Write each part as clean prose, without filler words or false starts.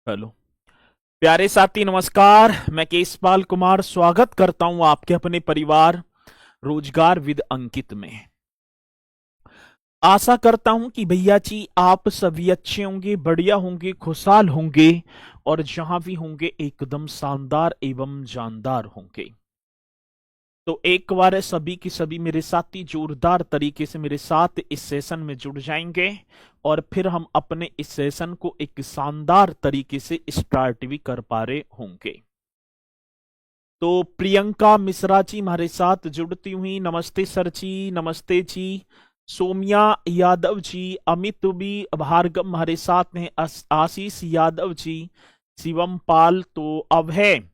Hello प्यारे साथी, नमस्कार। मैं केशपाल कुमार स्वागत करता हूं आपके अपने परिवार रोजगार विद अंकित में। आशा करता हूं कि भैया जी आप सभी अच्छे होंगे, बढ़िया होंगे, खुशहाल होंगे और जहां भी होंगे एकदम शानदार एवं जानदार होंगे। तो एक बार सभी की सभी मेरे साथी जोरदार तरीके से मेरे साथ इस सेशन में जुड़ जाएंगे और फिर हम अपने इस सेशन को एक शानदार तरीके से स्टार्ट भी कर पा रहे होंगे। तो प्रियंका मिश्रा जी हमारे साथ जुड़ती हुई, नमस्ते सर जी, नमस्ते जी। सोमिया यादव जी, अमित भी, भार्गव हमारे साथ हैं, आशीष यादव जी, शिवम पाल, तो अभय,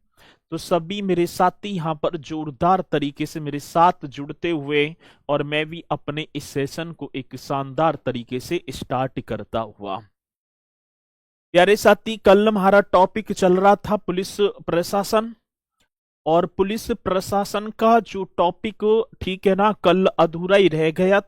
तो सभी मेरे साथी यहाँ पर जोरदार तरीके से मेरे साथ जुड़ते हुए और मैं भी अपने इस सेशन को एक शानदार तरीके से स्टार्ट करता हुआ। प्यारे साथी, कल हमारा टॉपिक चल रहा था पुलिस प्रशासन, और पुलिस प्रशासन का जो टॉपिक, ठीक है ना, कल अधूरा ही रह गया।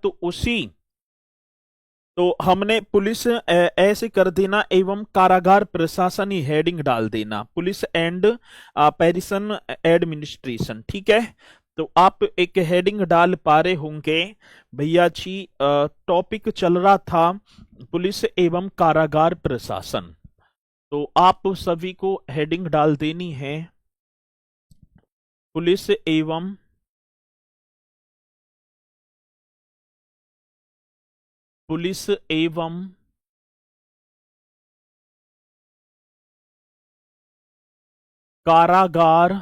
तो हमने पुलिस ऐसे कर देना एवं कारागार प्रशासन ही हेडिंग डाल देना, पुलिस एंड पेरिसन एडमिनिस्ट्रेशन, ठीक है। तो आप एक हेडिंग डाल पा रहे होंगे भैया जी। टॉपिक चल रहा था पुलिस एवं कारागार प्रशासन, तो आप सभी को हेडिंग डाल देनी है पुलिस एवं पुलिस एवं कारागार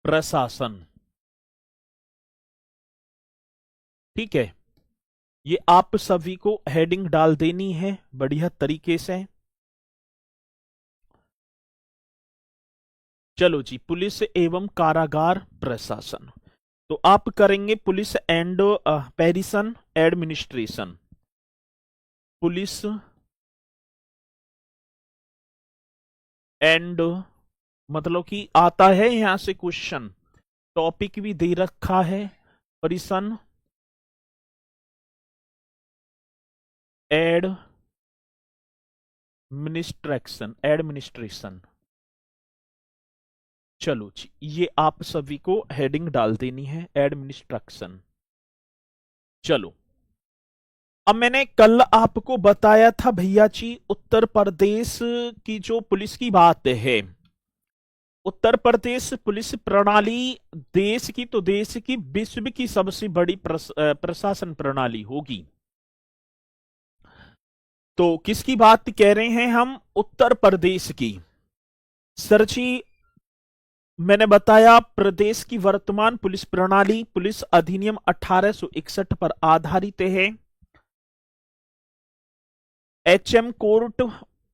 प्रशासन, ठीक है। ये आप सभी को हेडिंग डाल देनी है बढ़िया तरीके से। चलो जी, पुलिस एवं कारागार प्रशासन, तो आप करेंगे police and prison administration, police and, मतलब कि आता है यहां से क्वेश्चन, टॉपिक भी दे रखा है, पेरिसन एडमिनिस्ट्रेशन। चलो जी, ये आप सभी को हेडिंग डाल देनी है एडमिनिस्ट्रेशन। चलो, अब मैंने कल आपको बताया था भैया जी, उत्तर प्रदेश की जो पुलिस की बात है, उत्तर प्रदेश पुलिस प्रणाली देश की, तो देश की, विश्व की सबसे बड़ी प्रशासन प्रणाली होगी। तो किसकी बात कह रहे हैं हम? उत्तर प्रदेश की। सर जी, मैंने बताया प्रदेश की वर्तमान पुलिस प्रणाली पुलिस अधिनियम 1861 पर आधारित है। एचएम कोर्ट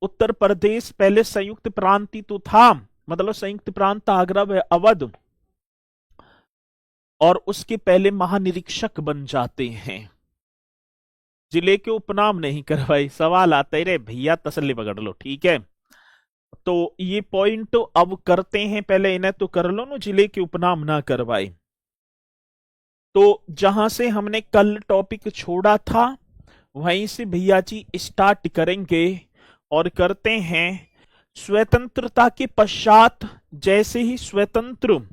उत्तर प्रदेश पहले संयुक्त प्रांत तो था, मतलब संयुक्त प्रांत आगरा व अवध, और उसके पहले महानिरीक्षक बन जाते हैं। जिले के उपनाम नहीं करवाए, सवाल आता है रे भैया, तसल्ली पकड़ लो, ठीक है। तो ये पॉइंट तो अब करते हैं, पहले इन्हें तो कर लो ना, जिले के उपनाम ना करवाए। तो जहां से हमने कल टॉपिक छोड़ा था वहीं से भैया जी स्टार्ट करेंगे और करते हैं। स्वतंत्रता के पश्चात, जैसे ही स्वतंत्र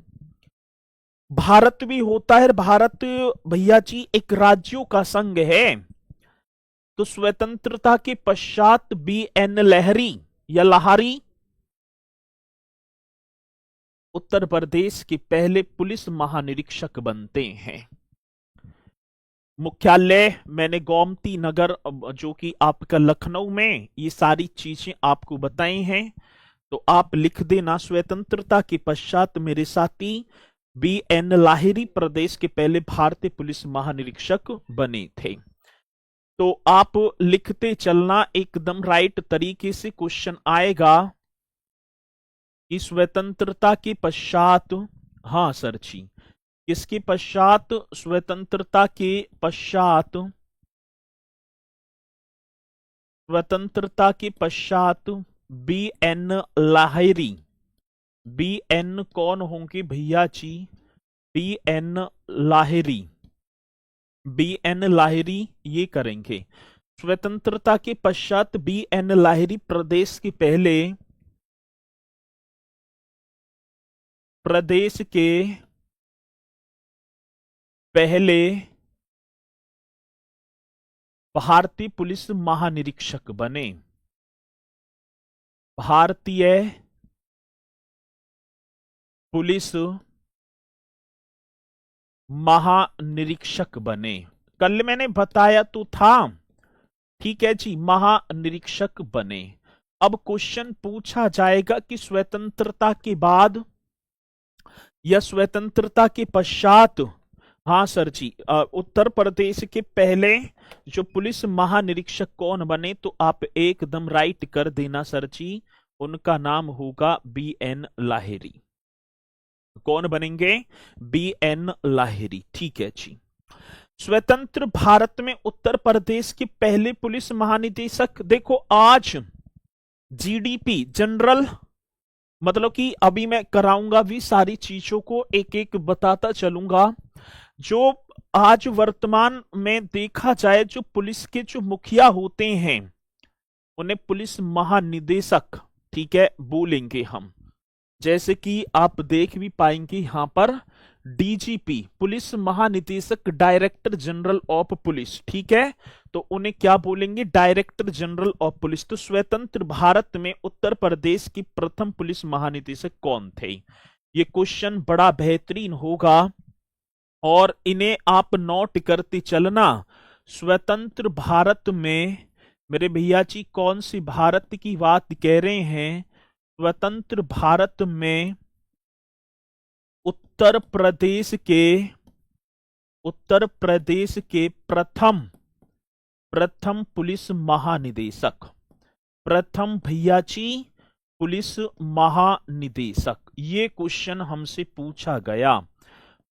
भारत भी होता है, भारत भैया जी एक राज्यों का संघ है, तो स्वतंत्रता के पश्चात बी एन लहरी या लहारी उत्तर प्रदेश के पहले पुलिस महानिरीक्षक बनते हैं। मुख्यालय मैंने गोमती नगर, जो कि आपका लखनऊ में, ये सारी चीजें आपको बताई हैं। तो आप लिख देना, स्वतंत्रता के पश्चात मेरे साथी बी एन लाहिरी प्रदेश के पहले भारतीय पुलिस महानिरीक्षक बने थे। तो आप लिखते चलना एकदम राइट तरीके से, क्वेश्चन आएगा कि स्वतंत्रता के पश्चात, हाँ सर जी, किसके पश्चात? स्वतंत्रता के पश्चात, स्वतंत्रता के पश्चात B N Lahiri, B N कौन होंगे भैया जी? B N Lahiri, B N Lahiri ये करेंगे। स्वतंत्रता के पश्चात बी एन लाहिरी प्रदेश के पहले भारतीय पुलिस महानिरीक्षक बने। भारतीय पुलिस महानिरीक्षक बने। कल मैंने बताया तो था, ठीक है जी, महानिरीक्षक बने। अब क्वेश्चन पूछा जाएगा कि स्वतंत्रता के बाद या स्वतंत्रता के पश्चात, हाँ सर जी, उत्तर प्रदेश के पहले जो पुलिस महानिरीक्षक कौन बने, तो आप एकदम राइट कर देना सर जी, उनका नाम होगा बी एन लाहिरी। कौन बनेंगे? B N Lahiri. ठीक है जी। स्वतंत्र भारत में उत्तर प्रदेश के पहले पुलिस महानिदेशक, देखो आज जीडीपी जनरल, मतलब कि अभी मैं कराऊंगा भी सारी चीजों को एक एक बताता चलूंगा। जो आज वर्तमान में देखा जाए, जो पुलिस के जो मुखिया होते हैं उन्हें पुलिस महानिदेशक, ठीक है, बोलेंगे हम। जैसे कि आप देख भी पाएंगे यहां पर डीजीपी, पुलिस महानिदेशक, डायरेक्टर जनरल ऑफ पुलिस, ठीक है, तो उन्हें क्या बोलेंगे? Director general of police. तो स्वतंत्र भारत में उत्तर प्रदेश की प्रथम पुलिस महानिदेशक कौन थे? ये क्वेश्चन बड़ा बेहतरीन होगा और इन्हें आप नोट करते चलना। स्वतंत्र भारत में मेरे भैया जी कौन सी भारत की बात कह रहे हैं? स्वतंत्र भारत में उत्तर प्रदेश के प्रथम पुलिस महानिदेशक, प्रथम भैया जी पुलिस महानिदेशक, ये क्वेश्चन हमसे पूछा गया।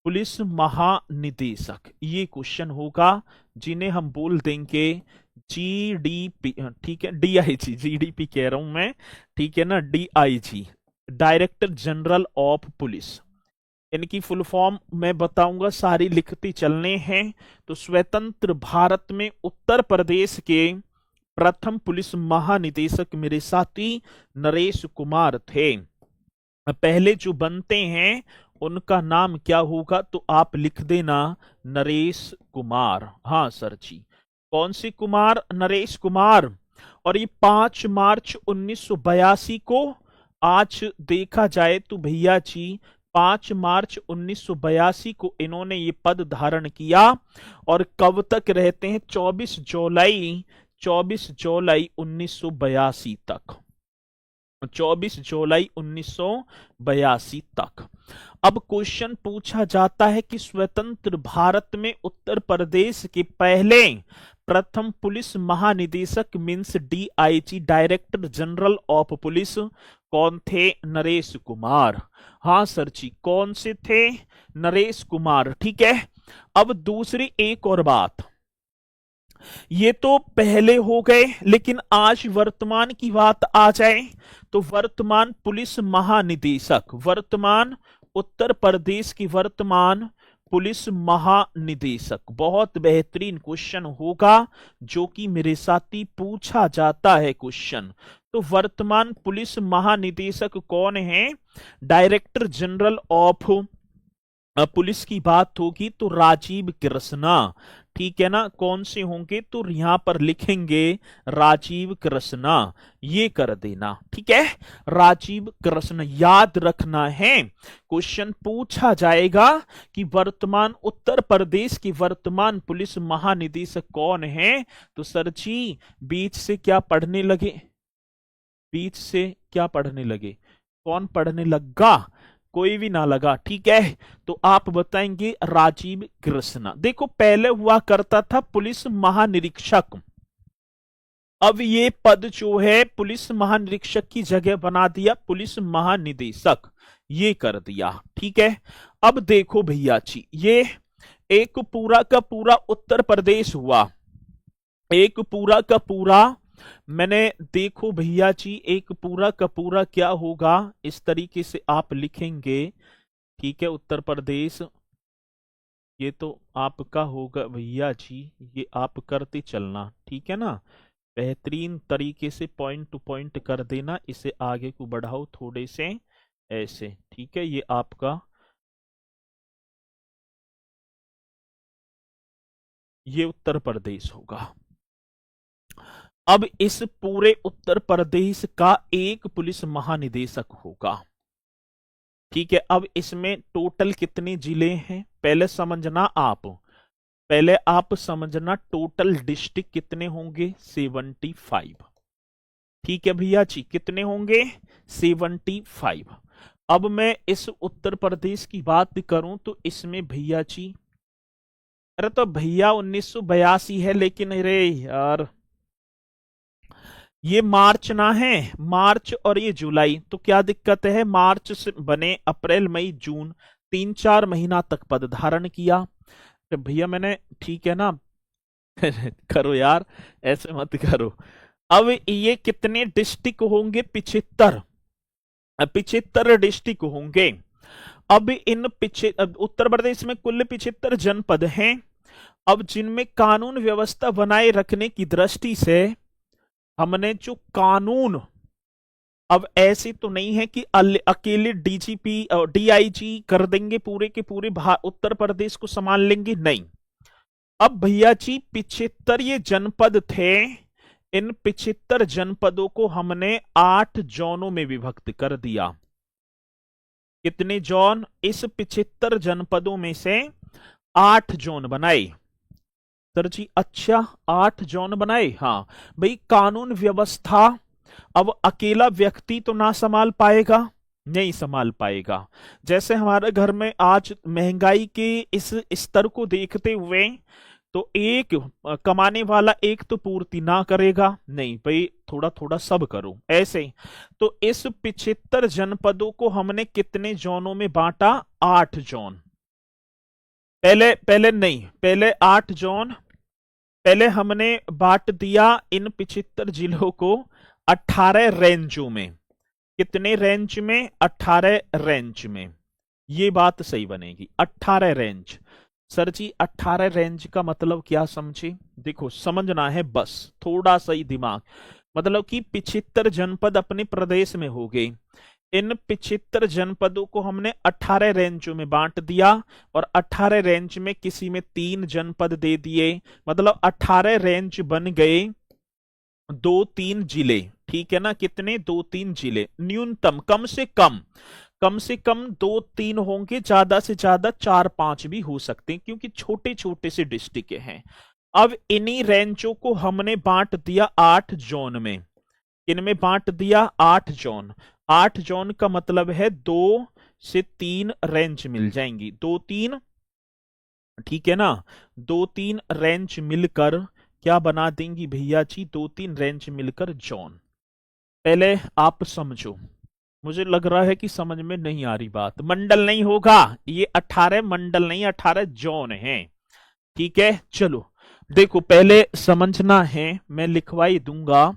पुलिस महानिदेशक ये क्वेश्चन होगा, जिन्हें हम बोल देंगे जीडीपी, ठीक है, डीआईजी, जीडीपी कह रहा हूं मैं, ठीक है ना, DIG, director general of police. इनकी फुल फॉर्म मैं बताऊंगा, सारी लिखती चलने हैं। तो स्वतंत्र भारत में उत्तर प्रदेश के प्रथम पुलिस महानिदेशक मेरे साथी नरेश कुमार थे। पहले जो बनते हैं उनका नाम क्या होगा? तो आप लिख देना नरेश कुमार। हाँ सर जी, कौन सी कुमार? नरेश कुमार। और ये 5 मार्च 1982 को, आज देखा जाए तो भैया जी 5 मार्च 1982 को इन्होंने ये पद धारण किया। और कब तक रहते हैं? 24 जुलाई 1982 तक, 24 जुलाई 1982 तक। अब क्वेश्चन पूछा जाता है कि स्वतंत्र भारत में उत्तर प्रदेश के पहले प्रथम पुलिस महानिदेशक means DIG, director general of police, कौन थे? नरेश कुमार। हाँ सर जी, कौन से थे? नरेश कुमार। ठीक है। अब दूसरी एक और बात, ये तो पहले हो गए, लेकिन आज वर्तमान की बात आ जाए तो वर्तमान पुलिस महानिदेशक, वर्तमान उत्तर प्रदेश की वर्तमान पुलिस महानिदेशक, बहुत बेहतरीन क्वेश्चन होगा जो कि मेरे साथी पूछा जाता है क्वेश्चन। तो वर्तमान पुलिस महानिदेशक कौन है? डायरेक्टर जनरल ऑफ पुलिस की बात होगी तो राजीव कृष्णा, ठीक है ना। कौन से होंगे? तो यहां पर लिखेंगे राजीव कृष्णा, ये कर देना, ठीक है। राजीव कृष्ण याद रखना है, क्वेश्चन पूछा जाएगा कि वर्तमान उत्तर प्रदेश की वर्तमान पुलिस महानिदेशक कौन है? तो सर जी बीच से क्या पढ़ने लगे? बीच से क्या पढ़ने लगे? कौन पढ़ने लगा? कोई भी ना लगा, ठीक है। तो आप बताएंगे राजीव कृष्णा। देखो पहले हुआ करता था पुलिस महानिरीक्षक, अब ये पद जो है पुलिस महानिरीक्षक की जगह बना दिया पुलिस महानिदेशक, ये कर दिया, ठीक है। अब देखो भैया जी, ये एक पूरा का पूरा उत्तर प्रदेश हुआ, एक पूरा का पूरा, मैंने देखो भैया जी एक पूरा का पूरा क्या होगा, इस तरीके से आप लिखेंगे, ठीक है। उत्तर प्रदेश ये तो आपका होगा भैया जी, ये आप करते चलना, ठीक है ना। बेहतरीन तरीके से पॉइंट टू पॉइंट कर देना, इसे आगे को बढ़ाओ थोड़े से ऐसे, ठीक है। ये आपका, ये उत्तर प्रदेश होगा। अब इस पूरे उत्तर प्रदेश का एक पुलिस महानिदेशक होगा, ठीक है। अब इसमें टोटल कितने जिले हैं, पहले समझना आप, पहले आप समझना टोटल डिस्ट्रिक्ट कितने होंगे, 75, ठीक है भैया जी, कितने होंगे, 75। अब मैं इस उत्तर प्रदेश की बात करूं तो इसमें भैया जी, अरे तो भैया 1982 है, लेकिन अरे यार ये मार्च ना है, मार्च और ये जुलाई, तो क्या दिक्कत है, मार्च से बने अप्रैल मई जून, 3-4 महीना तक पद धारण किया। तो भैया मैंने, ठीक है ना, करो यार, ऐसे मत करो। अब ये कितने डिस्ट्रिक्ट होंगे, 75, 75 डिस्ट्रिक्ट होंगे। अब उत्तर प्रदेश में कुल 75 जनपद हैं। अब जिनमें कानून व्यवस्था बनाए रखने की दृष्टि से हमने जो कानून, अब ऐसे तो नहीं है कि अकेले डीजीपी और डीआईजी कर देंगे, पूरे के पूरे उत्तर प्रदेश को संभाल लेंगे, नहीं। अब भैया जी 75 ये जनपद थे, इन 75 जनपदों को हमने 8 जोनों में विभक्त कर दिया। कितने जोन, इस 75 जनपदों में से 8 जोन बनाए। सर जी अच्छा, 8 जोन बनाए, हाँ भाई, कानून व्यवस्था अब अकेला व्यक्ति तो ना संभाल पाएगा, नहीं संभाल पाएगा। जैसे हमारे घर में आज महंगाई के इस स्तर को देखते हुए, तो एक कमाने वाला एक तो पूर्ति ना करेगा, नहीं भाई, थोड़ा थोड़ा सब करो ऐसे। तो इस 75 जनपदों को हमने कितने जोनों में बांटा, 8 जोन। पहले पहले नहीं, पहले 8 जोन, पहले हमने बांट दिया इन 75 जिलों को 18 रेंजों में। कितने रेंज में, 18 रेंज में। ये बात सही बनेगी, 18 रेंज। सर जी 18 रेंज का मतलब क्या समझे, देखो समझना है बस, थोड़ा सही दिमाग, मतलब कि 75 जनपद अपने प्रदेश में हो गए, इन 75 जनपदों को हमने 18 रेंजों में बांट दिया, और 18 रेंज में किसी में 3 जनपद दे दिए, मतलब 18 रेंज बन गए 2-3 जिले, ठीक है ना, कितने, 2-3 जिले न्यूनतम, कम से कम 2-3 होंगे, ज्यादा से ज्यादा 4-5 भी हो सकते हैं, क्योंकि छोटे छोटे से डिस्ट्रिक्ट हैं। अब इन्हीं रेंजों को हमने बांट दिया 8 जोन में, इनमें बांट दिया 8 जोन। 8 जोन का मतलब है 2 से 3 रेंज मिल जाएंगी, 2-3, ठीक है ना, 2-3 रेंज मिलकर क्या बना देंगी भैया जी, 2-3 रेंज मिलकर जोन। पहले आप समझो, मुझे लग रहा है कि समझ में नहीं आ रही बात, मंडल नहीं होगा ये, 18 मंडल नहीं, 18 जोन है, ठीक है। चलो देखो, पहले समझना है, मैं लिखवाई दूंगा।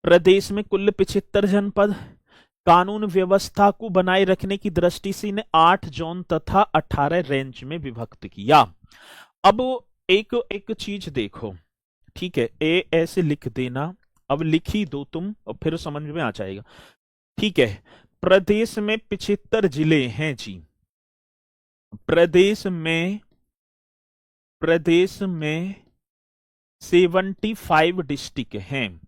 प्रदेश में कुल 75 जनपद, कानून व्यवस्था को बनाए रखने की दृष्टि से इन्हें 8 जोन तथा 18 रेंज में विभक्त किया। अब एक एक चीज देखो, ठीक है, ए ऐसे लिख देना, अब लिख ही दो तुम और फिर समझ में आ जाएगा, ठीक है। प्रदेश में 75 जिले हैं जी, प्रदेश में, प्रदेश में 75 डिस्ट्रिक्ट हैं,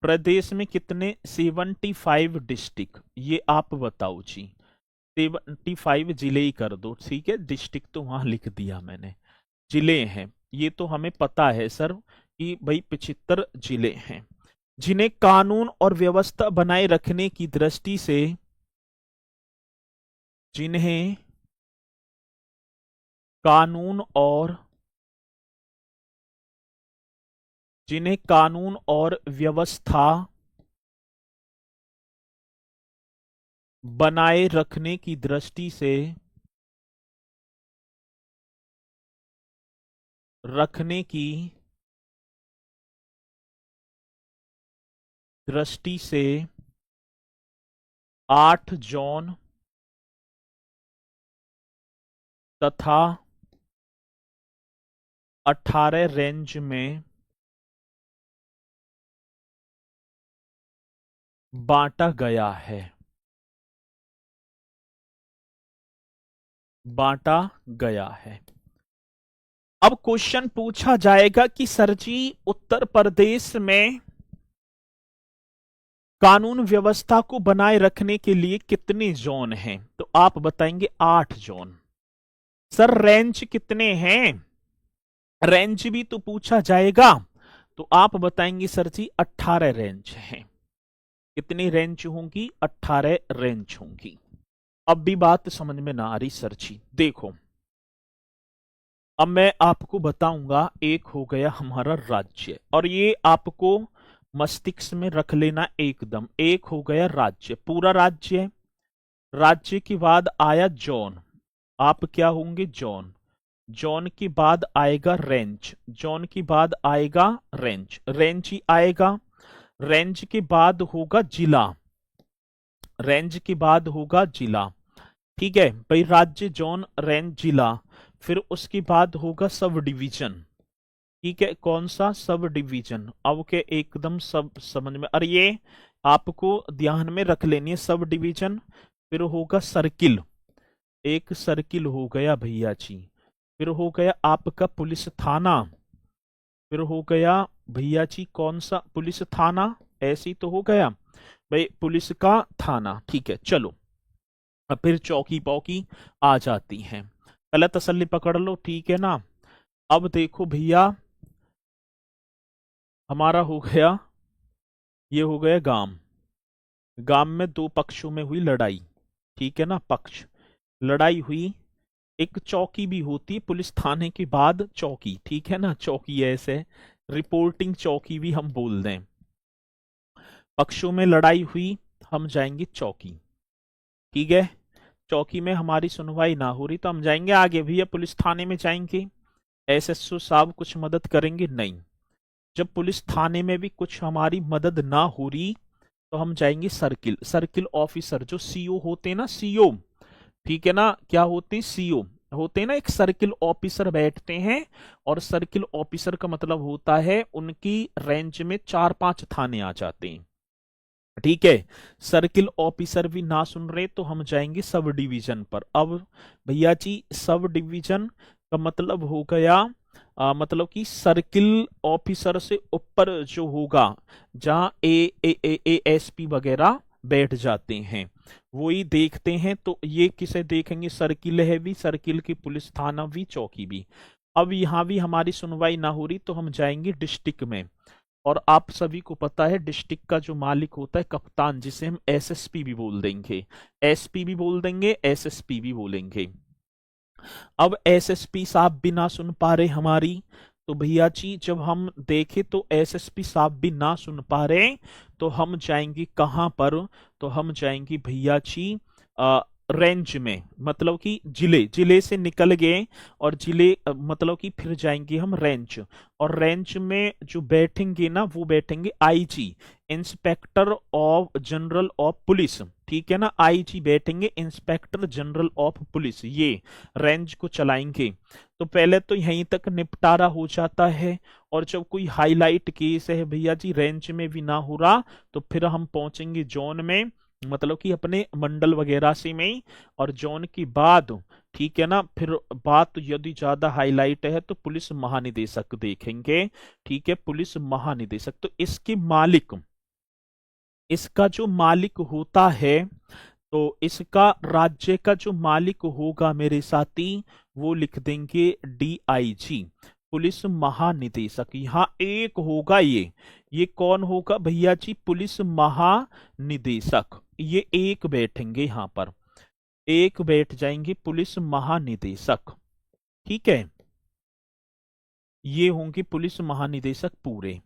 प्रदेश में कितने, 75 डिस्ट्रिक्ट, ये आप बताओ जी, 75 जिले ही कर दो, ठीक है, डिस्ट्रिक्ट तो वहां लिख दिया मैंने, जिले हैं, ये तो हमें पता है सर कि भाई 75 जिले हैं, जिन्हें कानून और व्यवस्था बनाए रखने की दृष्टि से, जिन्हें कानून और, जिन्हें कानून और व्यवस्था बनाए रखने की दृष्टि से, रखने की दृष्टि से 8 जोन तथा 18 रेंज में बांटा गया है। बांटा गया है। अब क्वेश्चन पूछा जाएगा कि सर जी उत्तर प्रदेश में कानून व्यवस्था को बनाए रखने के लिए कितने जोन हैं? तो आप बताएंगे 8 जोन। सर रेंज कितने हैं? रेंज भी तो पूछा जाएगा। तो आप बताएंगे सर जी 18 रेंज हैं। कितनी रेंज होंगी? 18 रेंज होंगी। अब भी बात समझ में ना आ रही सर जी? देखो, अब मैं आपको बताऊंगा। एक हो गया हमारा राज्य, और ये आपको मस्तिष्क में रख लेना एकदम। एक हो गया राज्य, पूरा राज्य। राज्य के बाद आया जोन, आप क्या होंगे? जोन। जोन के बाद आएगा रेंज, जोन के बाद आएगा रेंज, रेंज ही आएगा। रेंज के बाद होगा जिला, रेंज के बाद होगा जिला। ठीक है भाई, राज्य, जोन, रेंज, जिला। फिर उसके बाद होगा सब डिवीजन। ठीक है, कौन सा? Sub division. अब के एकदम सब समझ में, और ये आपको ध्यान में रख लेनी है, सब डिवीजन। फिर होगा सर्किल, एक सर्किल हो गया भैया जी। फिर हो गया आपका पुलिस थाना। फिर हो गया भैया जी कौन सा? पुलिस थाना। ऐसी तो हो गया भाई पुलिस का थाना। ठीक है, चलो। अब फिर चौकी पौकी आ जाती हैं। पहले तसल्ली पकड़ लो, ठीक है ना? अब देखो भैया, हमारा हो गया, ये हो गया गांव। गांव में दो पक्षों में हुई लड़ाई। ठीक है ना? पक्ष, लड़ाई हुई। एक चौकी भी होती है पुलिस थाने के बाद, चौकी। ठीक है ना? चौकी ऐसे रिपोर्टिंग चौकी भी हम बोल दें। पक्षों में लड़ाई हुई, हम जाएंगे चौकी। ठीक है, चौकी में हमारी सुनवाई ना हो रही तो हम जाएंगे आगे भैया पुलिस थाने में जाएंगे। एसएसओ साहब कुछ मदद करेंगे? नहीं। जब पुलिस थाने में भी कुछ हमारी मदद ना हो रही तो हम जाएंगे सर्किल। सर्किल ऑफिसर जो सीओ होते हैं ना, सीओ, ठीक है ना? क्या होते हैं? सीओ होते हैं ना। एक सर्किल ऑफिसर बैठते हैं, और सर्किल ऑफिसर का मतलब होता है उनकी रेंज में 4-5 थाने आ जाते हैं। ठीक है, सर्किल ऑफिसर भी ना सुन रहे तो हम जाएंगे सब डिवीजन पर। अब भैया जी सब डिवीजन का मतलब हो गया मतलब कि सर्किल ऑफिसर से ऊपर जो होगा, जहां एएसपी वगैरह बैठ जाते हैं, वही देखते हैं। तो ये किसे देखेंगे? सर्किल है भी, सर्किल की पुलिस थाना भी, चौकी भी। अब यहां भी हमारी सुनवाई ना हो रही तो हम जाएंगे डिस्ट्रिक्ट में। और आप सभी को पता है डिस्ट्रिक्ट का जो मालिक होता है कप्तान, जिसे हम एसएसपी भी बोल देंगे, एसपी भी बोल देंगे, एसएसपी भी बोलेंगे। अब एसएसपी साहब भी ना सुन पा रहे हमारी, तो भैया जी जब हम देखें तो एसएसपी साहब भी ना सुन पा रहे, तो हम जाएंगे कहां पर? तो हम जाएंगे भैया जी रेंज में, मतलब कि जिले, जिले से निकल गए और जिले मतलब कि फिर जाएंगे हम रेंज। और रेंज में जो बैठेंगे ना, वो बैठेंगे IG, inspector of general of police. ठीक है ना? आईजी बैठेंगे, इंस्पेक्टर जनरल ऑफ पुलिस, ये रेंज को चलाएंगे। तो पहले तो यहीं तक निपटारा हो जाता है। और जब कोई हाईलाइट केस है भैया जी रेंज में भी ना हो रहा, तो फिर हम पहुंचेंगे जोन में, मतलब कि अपने मंडल वगैरह से में ही। और जोन की बाद, ठीक है ना, फिर बात यदि ज्यादा हाईलाइट है तो पुलिस महानिदेशक देखेंगे। ठीक है, पुलिस महानिदेशक। तो इसके मालिक, इसका जो मालिक होता है, तो इसका राज्य का जो मालिक होगा मेरे साथी, वो लिख देंगे डीआईजी, पुलिस महानिदेशक। यहां एक होगा ये कौन होगा भैया जी? पुलिस महानिदेशक। ये एक बैठेंगे यहां पर, एक बैठ जाएंगे पुलिस महानिदेशक। ठीक है, ये होंगे पुलिस महानिदेशक पूरे।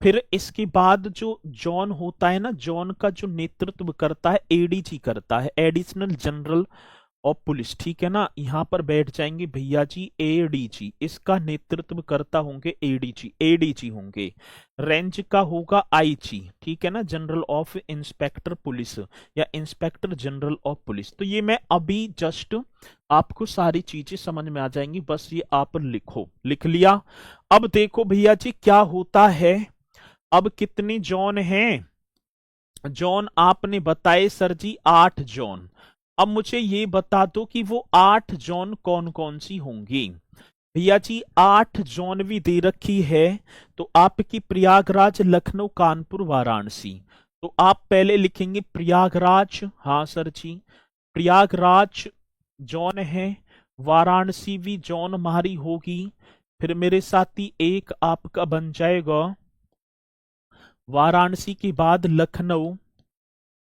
फिर इसके बाद जो जॉन होता है ना, जॉन का जो नेतृत्व करता है एडीजी करता है, एडिशनल जनरल और पुलिस, ठीक है ना। यहाँ पर बैठ जाएंगे भैया जी एडीजी, इसका नेतृत्व करता होंगे एडीजी, एडीजी होंगे। रेंज का होगा आईजी, ठीक है ना, जनरल ऑफ इंस्पेक्टर पुलिस या इंस्पेक्टर जनरल ऑफ पुलिस। तो ये मैं अभी जस्ट आपको सारी चीजें समझ में आ जाएंगी, बस ये आप लिखो, लिख लिया। अब देखो भैया जी क्या होता है, अब कितने जोन हैं, जोन आपने बताए सर जी 8 जोन। अब मुझे ये बता दो कि वो 8 जोन कौन कौन सी होंगी। भैया जी 8 जोन भी दे रखी है, तो आपकी प्रयागराज, लखनऊ, कानपुर, वाराणसी। तो आप पहले लिखेंगे प्रयागराज, हाँ सर जी प्रयागराज जोन है, वाराणसी भी जोन हमारी होगी। फिर मेरे साथी एक आपका बन जाएगा वाराणसी के बाद लखनऊ,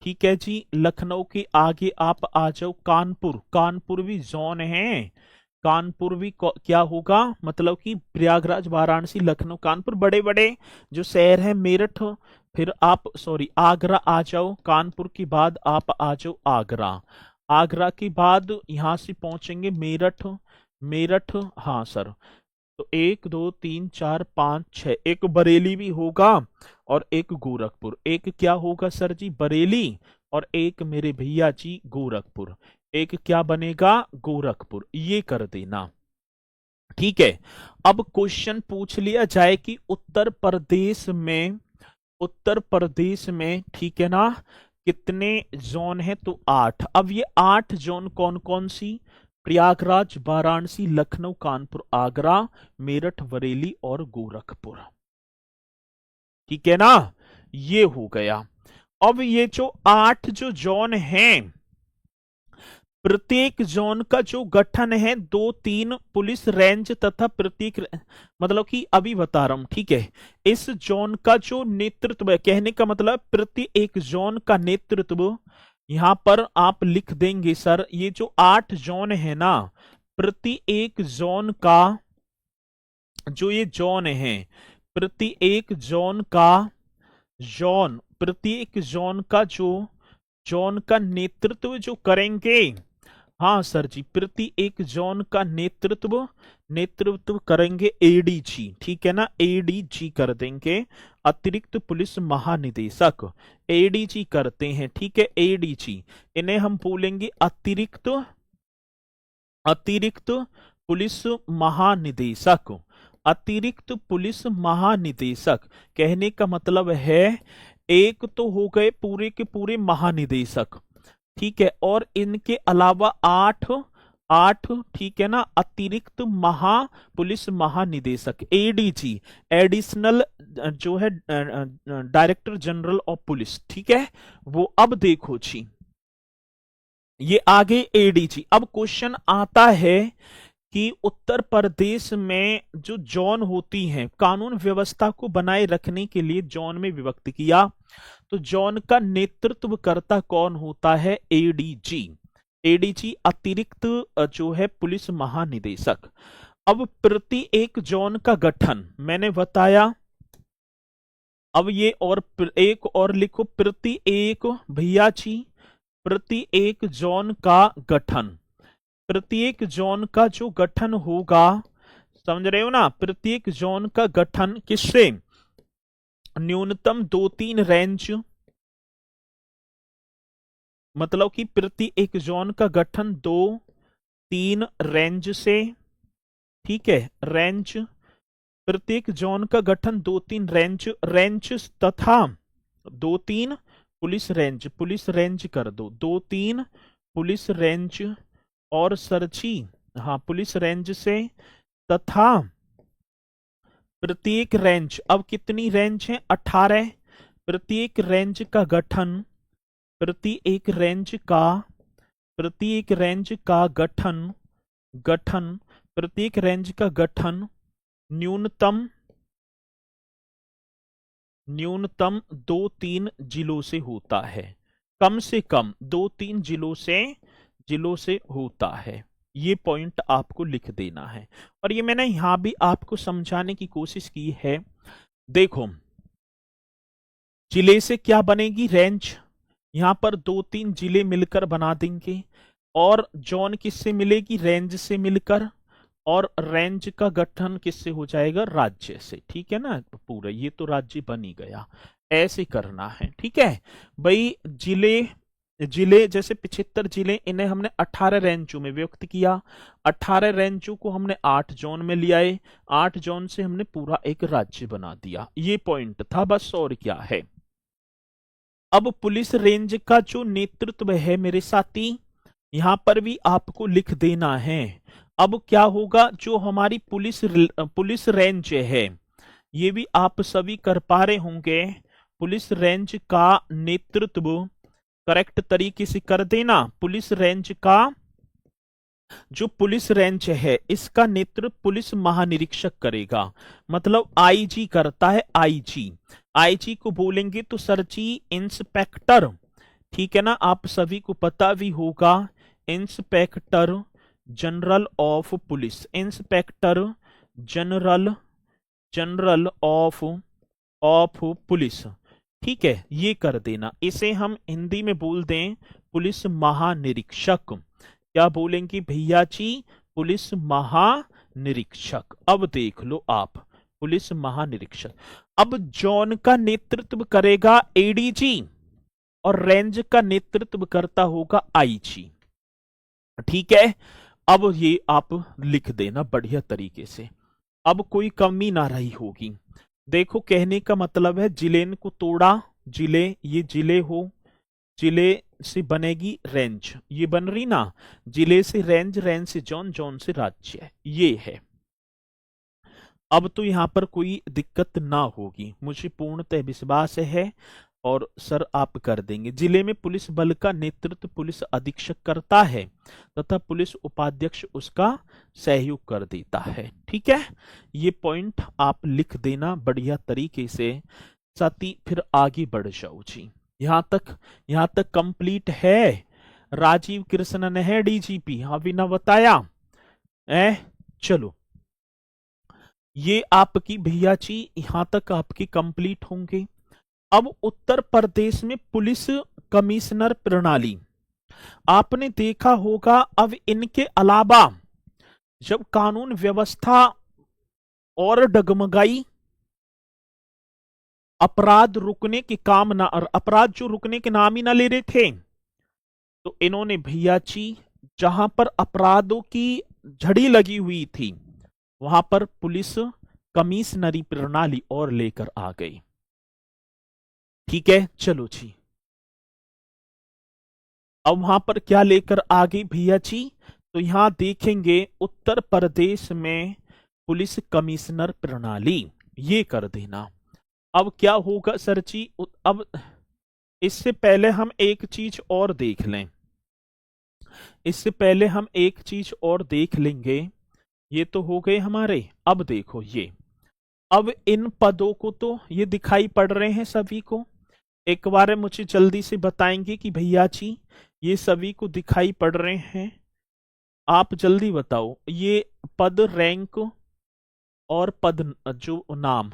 ठीक है जी। लखनऊ के आगे आप आ जाओ कानपुर, कानपुर भी जोन है, कानपुर भी क्या होगा, मतलब कि प्रयागराज, वाराणसी, लखनऊ, कानपुर बड़े बड़े जो शहर हैं, मेरठ। फिर आप सॉरी आगरा आ जाओ, कानपुर के बाद आप आ जाओ आगरा, आगरा के बाद यहां से पहुंचेंगे मेरठ, मेरठ, हाँ सर। तो 1 2 3 4 5 6, एक बरेली भी होगा और एक गोरखपुर, एक क्या होगा सर जी बरेली, और एक मेरे भैया जी गोरखपुर, एक क्या बनेगा गोरखपुर, ये कर देना, ठीक है। अब क्वेश्चन पूछ लिया जाए कि उत्तर प्रदेश में, उत्तर प्रदेश में, ठीक है ना, कितने जोन है, तो 8। अब ये 8 जोन कौन कौन सी, प्रयागराज, वाराणसी, लखनऊ, कानपुर, आगरा, मेरठ, बरेली और गोरखपुर, ठीक है ना, ये हो गया। अब ये जो 8 जो जोन हैं, प्रत्येक जोन का जो गठन है 2-3 पुलिस रेंज तथा प्रत्येक, मतलब कि अभी बता रहा हूं, ठीक है। इस जोन का जो नेतृत्व है, कहने का मतलब प्रति एक जोन का नेतृत्व यहां पर आप लिख देंगे सर, ये जो 8 जोन है ना, प्रति एक जोन का, जो ये जोन है, प्रति एक जोन का, जोन प्रत्येक जोन का जो, जोन का नेतृत्व जो करेंगे, हाँ सर जी प्रति एक जोन का नेतृत्व, नेतृत्व करेंगे एडीजी, ठीक है ना, एडीजी कर देंगे, अतिरिक्त पुलिस महानिदेशक, एडीजी करते हैं, ठीक है, एडीजी, इन्हें हम बोलेंगे अतिरिक्त, अतिरिक्त पुलिस महानिदेशक, अतिरिक्त पुलिस महानिदेशक। कहने का मतलब है एक तो हो गए पूरे के पूरे महानिदेशक, ठीक है, और इनके अलावा 8 8, ठीक है ना, अतिरिक्त पुलिस महानिदेशक, एडीजी, एडिशनल जो है डायरेक्टर जनरल ऑफ पुलिस, ठीक है वो। अब देखो जी ये आगे एडीजी। अब क्वेश्चन आता है कि उत्तर प्रदेश में जो जोन होती हैं, कानून व्यवस्था को बनाए रखने के लिए जोन में विभक्त किया, तो जोन का नेतृत्व करता कौन होता है, एडीजी, एडीजी अतिरिक्त जो है पुलिस महानिदेशक। अब प्रति एक जोन का गठन मैंने बताया, अब ये और एक और लिखो, प्रति एक भैया जी, प्रति एक जोन का गठन, प्रत्येक जोन का जो गठन होगा, समझ रहे हो ना, प्रत्येक जोन का गठन किससे, न्यूनतम 2-3 रेंज, मतलब कि प्रति एक जोन का गठन 2-3 रेंज से, ठीक है, रेंज, प्रत्येक जोन का गठन 2-3 रेंज, रेंज तथा 2-3 पुलिस रेंज, पुलिस रेंज कर दो, 2-3 पुलिस रेंज, और सरची, हाँ पुलिस रेंज से, तथा प्रत्येक रेंज, अब कितनी रेंज है 18, प्रत्येक रेंज का गठन, प्रत्येक रेंज का, प्रत्येक रेंज का गठन, गठन, प्रत्येक रेंज का गठन न्यूनतम, न्यूनतम 2-3 जिलों से होता है, कम से कम 2-3 जिलों से होता है। ये पॉइंट आपको लिख देना है, और ये मैंने यहां भी आपको समझाने की कोशिश की है। देखो जिले से क्या बनेगी, रेंज, यहां पर 2-3 जिले मिलकर बना देंगे, और जोन किससे मिलेगी? रेंज से मिलकर। और रेंज का गठन किससे हो जाएगा? राज्य से। ठीक है ना, तो पूरा ये तो राज्य बन ही गया। ऐसे करना है, ठीक है भाई। जिले, जिले जैसे 75 जिले, इन्हें हमने 18 रेंजों में व्यक्त किया। 18 रेंजों को हमने 8 जोन में लिया है। 8 जोन से हमने पूरा एक राज्य बना दिया। ये पॉइंट था बस, और क्या है। अब पुलिस रेंज का जो नेतृत्व है मेरे साथी, यहां पर भी आपको लिख देना है। अब क्या होगा, जो हमारी पुलिस रेंज है, ये भी आप सभी कर पा रहे होंगे। पुलिस रेंज का नेतृत्व करेक्ट तरीके से कर देना। पुलिस रेंज का जो पुलिस रेंज है, इसका नेतृत्व पुलिस महानिरीक्षक करेगा। मतलब आईजी करता है, आईजी। आईजी को बोलेंगे तो सर जी इंस्पेक्टर, ठीक है ना, आप सभी को पता भी होगा। Inspector general of police, inspector general, general of police. ठीक है, ये कर देना। इसे हम हिंदी में बोल दें पुलिस महानिरीक्षक। क्या बोलेंगे भैया जी? पुलिस महानिरीक्षक। अब देख लो आप, पुलिस महानिरीक्षक। अब जोन का नेतृत्व करेगा एडीजी और रेंज का नेतृत्व करता होगा आईजी। ठीक है, अब ये आप लिख देना बढ़िया तरीके से। अब कोई कमी ना रही होगी। देखो, कहने का मतलब है जिले को तोड़ा, जिले, ये जिले हो, जिले से बनेगी रेंज, ये बन रही ना, जिले से रेंज, रेंज से जोन, जोन से राज्य, ये है। अब तो यहां पर कोई दिक्कत ना होगी, मुझे पूर्णतः विश्वास है। और सर आप कर देंगे। जिले में पुलिस बल का नेतृत्व पुलिस अधीक्षक करता है तथा पुलिस उपाध्यक्ष उसका सहयोग कर देता है। ठीक है, ये पॉइंट आप लिख देना बढ़िया तरीके से। साथी फिर आगे बढ़ जाओ जी। यहां तक कंप्लीट है। राजीव कृष्णन है डीजीपी, अभी ना बताया चलो, ये आपकी भैया जी यहां तक आपकी कंप्लीट होंगे। अब उत्तर प्रदेश में पुलिस कमिश्नर प्रणाली आपने देखा होगा। अब इनके अलावा जब कानून व्यवस्था और डगमगाई, अपराध रुकने के काम ना, अपराध जो रुकने के नाम ही ना ले रहे थे, तो इन्होंने भैया जी जहां पर अपराधों की झड़ी लगी हुई थी, वहां पर पुलिस कमिश्नरी प्रणाली और लेकर आ गई। ठीक है, चलो जी। अब वहां पर क्या लेकर आ गई भैया जी? तो यहां देखेंगे उत्तर प्रदेश में पुलिस कमिश्नर प्रणाली, ये कर देना। अब क्या होगा सर जी? अब इससे पहले हम एक चीज और देख लें, इससे पहले हम एक चीज और देख लेंगे। ये तो हो गए हमारे। अब देखो ये, अब इन पदों को तो ये दिखाई पड़ रहे हैं सभी को। एक बार मुझे जल्दी से बताएंगे कि भैया जी ये सभी को दिखाई पड़ रहे हैं? आप जल्दी बताओ। ये पद, रैंक और पद जो नाम,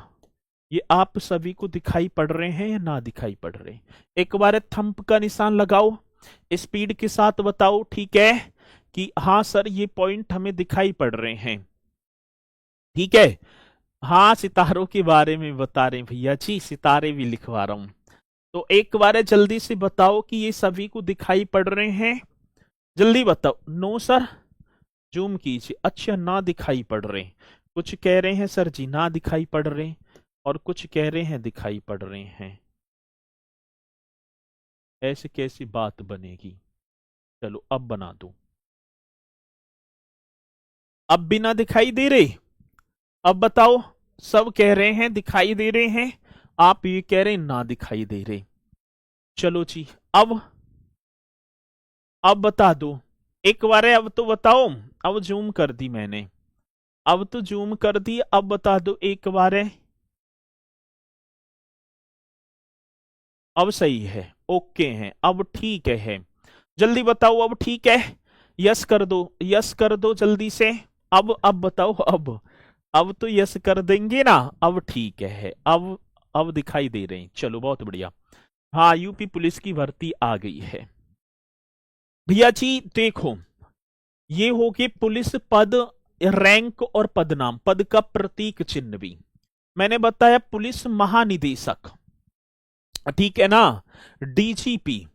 ये आप सभी को दिखाई पड़ रहे हैं या ना दिखाई पड़ रहे हैं? एक बार थंब का निशान लगाओ, स्पीड के साथ बताओ, ठीक है, कि हाँ सर ये पॉइंट हमें दिखाई पड़ रहे हैं। ठीक है, हाँ सितारों के बारे में बता रहे हैं भैया जी, सितारे भी लिखवा रहा हूं। तो एक बार जल्दी से बताओ कि ये सभी को दिखाई पड़ रहे हैं, जल्दी बताओ। नो सर, जूम कीजिए। अच्छा, ना दिखाई पड़ रहे। कुछ कह रहे हैं सर जी ना दिखाई पड़ रहे, और कुछ कह रहे हैं दिखाई पड़ रहे हैं। ऐसे कैसी बात बनेगी? चलो अब बना दो। अब भी ना दिखाई दे रहे? अब बताओ। सब कह रहे हैं दिखाई दे रहे हैं, आप ये कह रहे हैं ना दिखाई दे रहे। चलो जी, अब बता दो एक बार। अब तो बताओ। अब जूम कर दी मैंने, अब तो जूम कर दी, अब बता दो एक बार। अब सही है, ओके है, अब ठीक है। जल्दी बताओ, अब ठीक है? यस कर दो, यस कर दो जल्दी से। अब बताओ। अब तो यस कर देंगे ना? अब ठीक है, अब दिखाई दे रहे हैं। चलो बहुत बढ़िया। हाँ, यूपी पुलिस की भर्ती आ गई है। भैया जी देखो, ये हो गए पुलिस पद, रैंक और पदनाम, पद का प्रतीक चिन्ह भी। मैंने बताया पुलिस महानिदेशक, ठीक है ना, डीजीपी,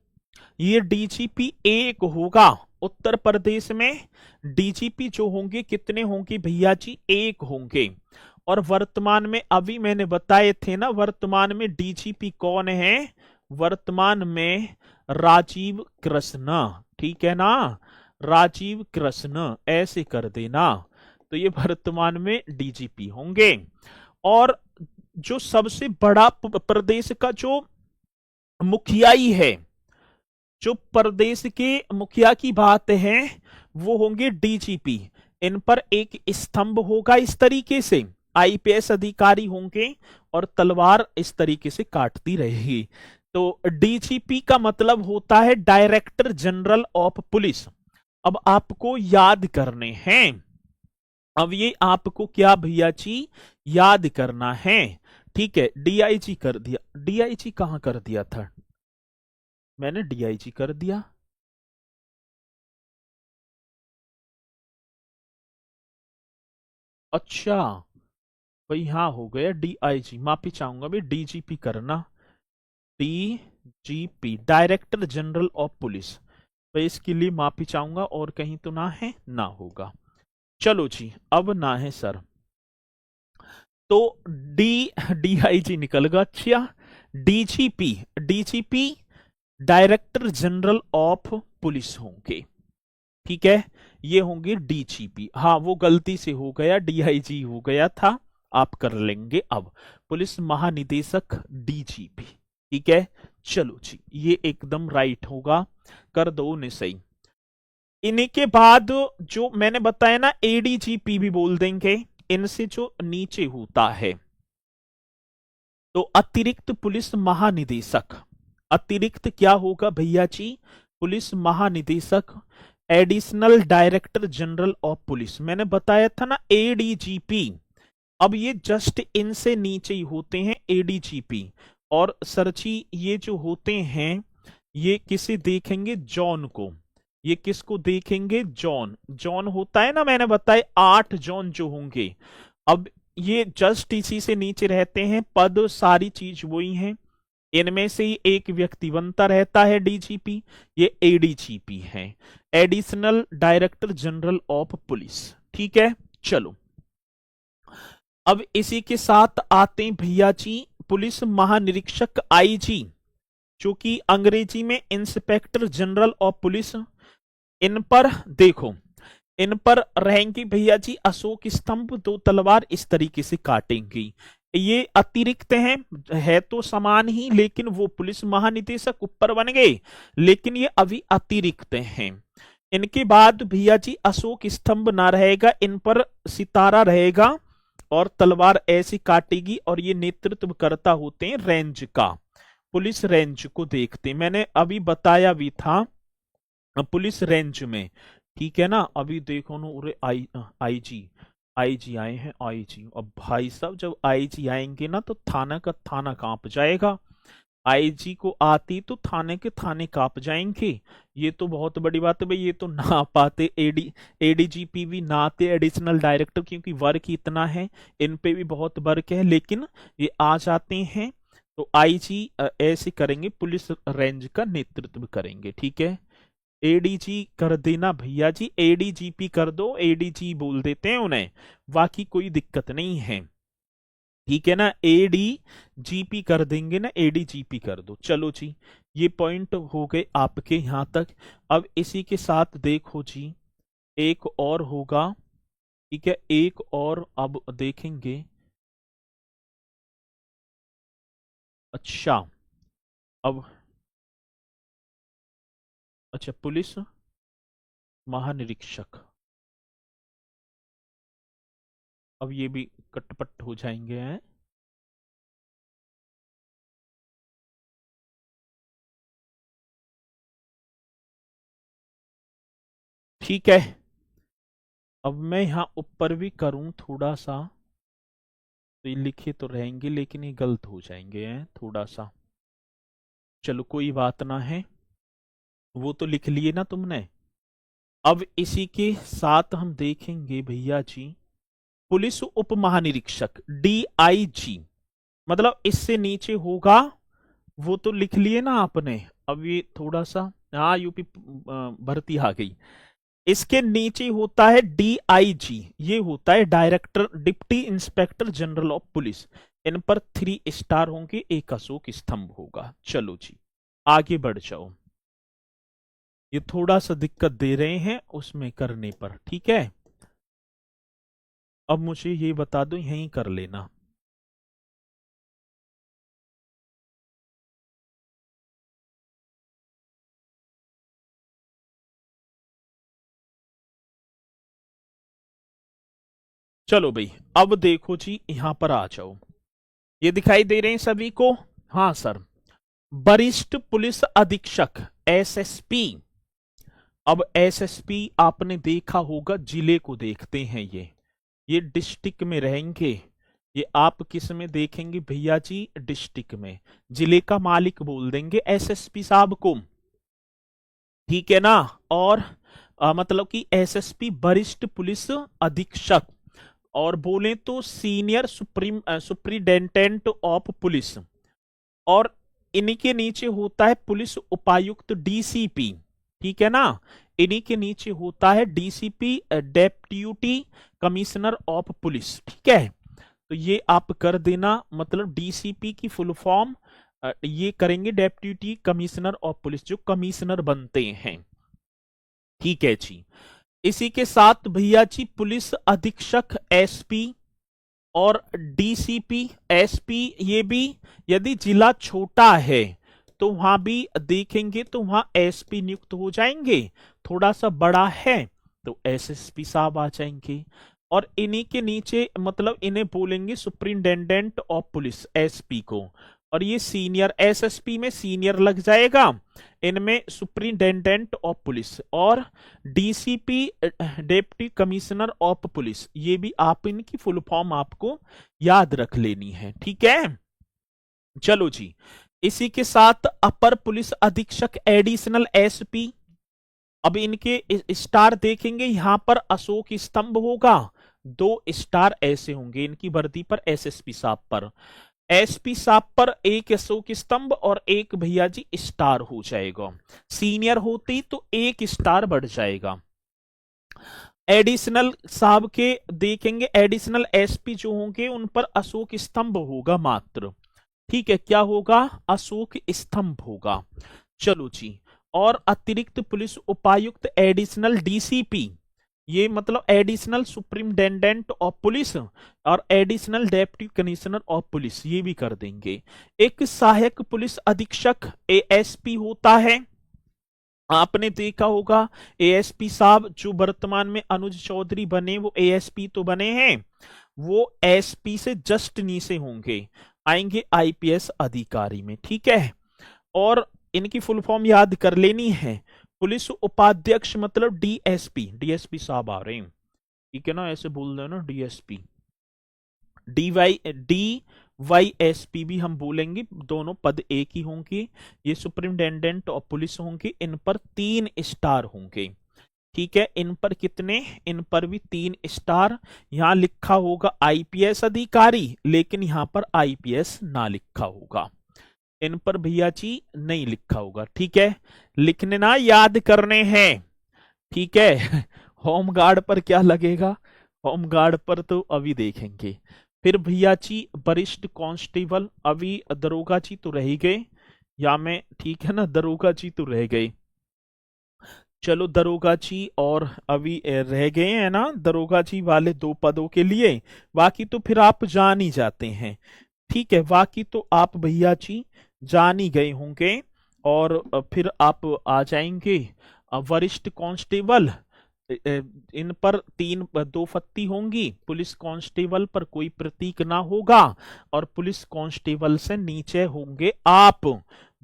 ये डीजीपी एक होगा उत्तर प्रदेश में। डीजीपी जो होंगे कितने होंगे भैया जी, एक होंगे। और वर्तमान में अभी मैंने बताए थे ना, वर्तमान में डीजीपी कौन है, वर्तमान में राजीव कृष्ण, ठीक है ना, राजीव कृष्ण ऐसे कर देना। तो ये वर्तमान में डीजीपी होंगे। और जो सबसे बड़ा प्रदेश का जो मुखियाई है, जो प्रदेश के मुखिया की बात है, वो होंगे डीजीपी। इन पर एक स्तंभ होगा इस तरीके से, आईपीएस अधिकारी होंगे और तलवार इस तरीके से काटती रहेगी। तो डीजीपी का मतलब होता है डायरेक्टर जनरल ऑफ पुलिस। अब आपको याद करने हैं, अब ये आपको क्या भैया जी याद करना है, ठीक है। डीआईजी कर दिया, डीआईजी कहां कर दिया था, मैंने डीआईजी कर दिया। अच्छा भाई, हाँ हो गया डीआईजी, माफी चाहूंगा भाई, डीजीपी करना, DGP director general of police. भाई इसके लिए माफी चाहूंगा, और कहीं तो ना है, ना होगा। चलो जी, अब ना है सर, तो डीआईजी निकल गया। अच्छा, DGP, DGP director general of police होंगे, ठीक है, ये होंगे डीजीपी। हाँ वो गलती से हो गया, डीआईजी हो गया था, आप कर लेंगे अब, पुलिस महानिदेशक डीजीपी, ठीक है। चलो जी, ये एकदम राइट होगा, कर दो उन्हें सही। इन्हीं के बाद जो मैंने बताया ना, एडीजीपी भी बोल देंगे, इनसे जो नीचे होता है, तो अतिरिक्त पुलिस महानिदेशक, अतिरिक्त क्या होगा भैया जी, पुलिस महानिदेशक, additional director general of police. मैंने बताया था ना एडीजीपी, अब ये जस्ट इनसे नीचे ही होते हैं एडीजीपी। और सरची ये जो होते हैं, ये किसे देखेंगे, जॉन को, ये किसको देखेंगे, जॉन, जॉन होता है ना, मैंने बताया 8 जॉन जो होंगे। अब ये जस्ट इसी से नीचे रहते हैं, पद सारी चीज वही है, इनमें से ही एक व्यक्ति बनता रहता है डीजीपी, ये एडीजीपी है, additional director general of police, ठीक है। चलो, अब इसी के साथ आते हैं भैया जी, पुलिस महानिरीक्षक आईजी, जो कि अंग्रेजी में इंस्पेक्टर जनरल ऑफ पुलिस। इन पर देखो, इन पर रहेंगी भैया जी अशोक स्तंभ, दो तलवार इस तरीके से काटेंगी। ये अतिरिक्त हैं, है तो समान ही, लेकिन वो पुलिस महानिदेशक ऊपर बन गए, लेकिन ये अभी अतिरिक्त हैं। इनके बाद भैया जी अशोक स्तंभ ना रहेगा, इन पर सितारा रहेगा और तलवार ऐसी काटेगी, और ये नेतृत्व करता होते हैं रेंज का, पुलिस रेंज को देखते, मैंने अभी बताया भी था पुलिस रेंज में, ठीक है ना। अभी देखो ना, उरे आईजी, आईजी आए हैं, आईजी, अब भाई साहब जब आईजी आएंगे ना, तो थाना का थाना कांप जाएगा, आईजी को आती तो थाने के थाने कांप जाएंगे। ये तो बहुत बड़ी बात है भाई, ये तो ना पाते, एडीजीपी भी ना आते, एडिशनल डायरेक्टर, क्योंकि वर्क ही इतना है, इन पे भी बहुत वर्क है, लेकिन ये आ जाते हैं। तो आईजी ऐसे करेंगे, पुलिस रेंज का नेतृत्व करेंगे, ठीक है। एडीजी कर देना भैया जी, एडीजीपी कर दो, एडीजी बोल देते हैं उन्हें, बाकी कोई दिक्कत नहीं है, ठीक है ना, एडीजीपी कर देंगे ना, एडीजीपी कर दो। चलो जी, ये पॉइंट हो गए आपके यहां तक। अब इसी के साथ देखो जी, एक और होगा, ठीक है, एक और अब देखेंगे। अच्छा, अब अच्छा, पुलिस महानिरीक्षक, अब ये भी कटपट हो जाएंगे हैं, ठीक है। अब मैं यहाँ ऊपर भी करूं थोड़ा सा, तो ये लिखे तो रहेंगे, लेकिन ये गलत हो जाएंगे हैं थोड़ा सा, चलो कोई बात ना है। वो तो लिख लिए ना तुमने। अब इसी के साथ हम देखेंगे भैया जी, पुलिस उप महानिरीक्षक DIG, मतलब इससे नीचे होगा, वो तो लिख लिए ना आपने। अब ये थोड़ा सा, हाँ यूपी भर्ती आ गई। इसके नीचे होता है DIG, ये होता है director deputy inspector general of police. इन पर 3 स्टार होंगे, एक अशोक स्तंभ होगा। चलो जी आगे बढ़ जाओ। ये थोड़ा सा दिक्कत दे रहे हैं उसमें करने पर, ठीक है। अब मुझे ये बता दो, यहीं कर लेना। चलो भाई, अब देखो जी, यहां पर आ जाओ। ये दिखाई दे रहे हैं सभी को? हाँ सर। वरिष्ठ पुलिस अधीक्षक SSP। अब SSP आपने देखा होगा, जिले को देखते हैं ये डिस्ट्रिक्ट में रहेंगे। ये आप किस में देखेंगे भैया जी? डिस्ट्रिक्ट में। जिले का मालिक बोल देंगे SSP साहब को, ठीक है ना। और मतलब कि SSP वरिष्ठ पुलिस अधीक्षक, और बोले तो सीनियर सुप्रिंटेंडेंट ऑफ पुलिस। और इन्हीं के नीचे होता है पुलिस उपायुक्त DCP, ठीक है ना। इन्हीं के नीचे होता है DCP deputy commissioner of police, ठीक है। तो ये आप कर देना, मतलब DCP की फुल फॉर्म ये करेंगे डेप्यूटी कमिश्नर ऑफ पुलिस, जो कमिश्नर बनते हैं, ठीक है जी। इसी के साथ भैया जी पुलिस अधीक्षक SP और DCP SP, ये भी यदि जिला छोटा है तो वहां भी देखेंगे तो वहां SP नियुक्त हो जाएंगे। थोड़ा सा बड़ा है तो SSP साहब आ जाएंगे। और इन्हीं के नीचे मतलब इन्हें बोलेंगे सुप्रिंटेंडेंट ऑफ पुलिस SP को। और ये सीनियर SSP में सीनियर लग जाएगा, इनमें सुप्रिंटेंडेंट ऑफ पुलिस। और DCP deputy commissioner of police, ये भी आप इनकी फुल फॉर्म आपको याद रख लेनी है, ठीक है। चलो जी, इसी के साथ अपर पुलिस अधीक्षक एडिशनल SP। अब इनके स्टार देखेंगे, यहां पर अशोक स्तंभ होगा, 2 स्टार ऐसे होंगे इनकी वर्दी पर SSP साहब पर। SP साहब पर एक अशोक स्तंभ और एक भैया जी स्टार हो जाएगा। सीनियर होती तो 1 स्टार बढ़ जाएगा। एडिशनल साहब के देखेंगे, एडिशनल SP जो होंगे उन पर अशोक स्तंभ होगा मात्र, ठीक है। क्या होगा? अशोक स्तंभ होगा। चलो जी, और अतिरिक्त पुलिस उपायुक्त एडिशनल DCP, ये मतलब एडिशनल सुप्रिंटेंडेंट ऑफ पुलिस और additional deputy commissioner of police, ये भी कर देंगे। एक सहायक पुलिस अधीक्षक ASP होता है, आपने देखा होगा ASP साहब जो वर्तमान में अनुज चौधरी बने, वो ASP तो बने हैं, वो SP से जस्ट नीचे होंगे, आएंगे IPS अधिकारी में, ठीक है। और इनकी फुल फॉर्म याद कर लेनी है। पुलिस उपाध्यक्ष मतलब DSP साहब आ रहे हैं, ठीक है ना, ऐसे बोल दो ना DSP। DYSP भी हम बोलेंगे, दोनों पद एक ही होंगे। ये सुप्रिंटेंडेंट ऑफ पुलिस होंगे, इन पर 3 स्टार होंगे, ठीक है। इन पर कितने? इन पर भी 3 स्टार। यहां लिखा होगा IPS अधिकारी, लेकिन यहां पर IPS ना लिखा होगा, इन पर भैया जी नहीं लिखा होगा, ठीक है। लिखने ना, याद करने हैं, ठीक है। होमगार्ड पर क्या लगेगा? होमगार्ड पर तो अभी देखेंगे। फिर भैया जी वरिष्ठ कांस्टेबल, अभी दरोगा जी तो रह ही गए, या मैं ठीक है ना, दरोगा जी तो रह गए। चलो दरोगा जी और अभी रह गए हैं ना, दरोगा जी वाले 2 पदों के लिए। बाकी तो फिर आप जान ही जाते हैं, ठीक है। बाकी तो आप भैया जी जान ही गए होंगे। और फिर आप आ जाएंगे वरिष्ठ कांस्टेबल, इन पर 2 फत्ती होंगी, पुलिस कांस्टेबल पर कोई प्रतीक ना होगा, और पुलिस कांस्टेबल से नीचे होंगे आप